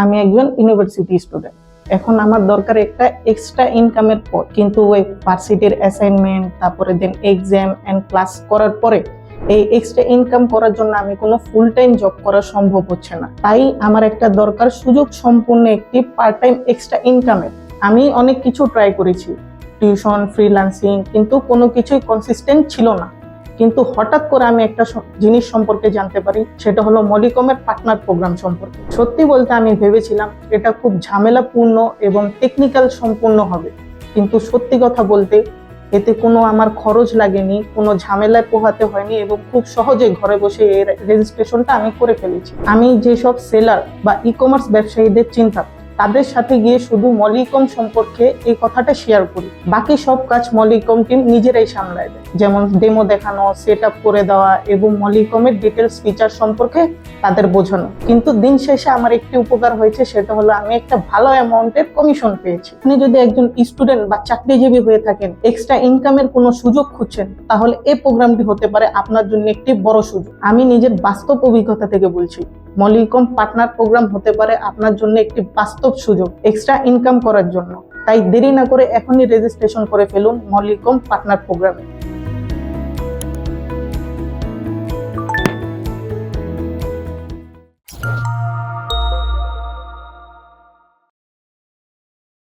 আমি একজন university student. এখন আমার দরকার একটা এক্সট্রা ইনকামের পথ, কিন্তু ওই ভার্সিটির অ্যাসাইনমেন্ট, তারপরে দেন এক্সাম এন্ড ক্লাস করার পরে এই এক্সট্রা ইনকাম করার জন্য আমি কোনো ফুল টাইম জব করা সম্ভব হচ্ছে না। তাই আমার একটা দরকার সুযোগ সম্পূর্ণ একটি পার্ট টাইম এক্সট্রা ইনকামের। আমি অনেক কিছু ট্রাই করেছি, টিউশন, ফ্রিল্যান্সিং, কিন্তু কোনো কিছুই কনসিস্টেন্ট ছিল না। কিন্তু হঠাৎ করে আমি একটা জিনিস সম্পর্কে জানতে পারি, সেটা হলো মলিকমের পার্টনার প্রোগ্রাম সম্পর্কে। সত্যি বলতে আমি ভেবেছিলাম এটা খুব ঝামেলাপূর্ণ এবং টেকনিক্যাল সম্পূর্ণ হবে, কিন্তু সত্যি কথা বলতে এতে কোনো আমার খরচ লাগেনি, কোনো ঝামেলায় পোহাতে হয়নি এবং খুব সহজে ঘরে বসে এই রেজিস্ট্রেশনটা আমি করে ফেলেছি। আমি যেসব সেলার বা ই কমার্স ব্যবসায়ীদের চিন্তা, তাদের সাথে গিয়ে শুধু মলিকম সম্পর্কে এই কথাটা শেয়ার করি। বাকি সব কাজ মলিকম টিম নিজেরাই সামলায় দেয়, যেমন ডেমো দেখানো, সেট আপ করে দেওয়া এবং মলিকমের ডিটেলস ফিচার সম্পর্কে তাদের বোঝানো। কিন্তু দিন শেষে আমার একটি উপকার হয়েছে, সেটা হলো আমি একটা ভালো অ্যামাউন্টের কমিশন পেয়েছি। আপনি যদি একজন স্টুডেন্ট বা চাকরিজীবী হয়ে থাকেন, এক্সট্রা ইনকামের কোনো সুযোগ খুঁজছেন, তাহলে এই প্রোগ্রামটি হতে পারে আপনার জন্য একটি বড় সুযোগ। আমি নিজের বাস্তব অভিজ্ঞতা থেকে বলছি, মলিকম পার্টনার প্রোগ্রাম হতে পারে আপনার জন্য একটি বাস্তব সুযোগ এক্সট্রা ইনকাম করার জন্য। তাই দেরি না করে এখনই রেজিস্ট্রেশন করে ফেলুন মলিকম পার্টনার প্রোগ্রামে।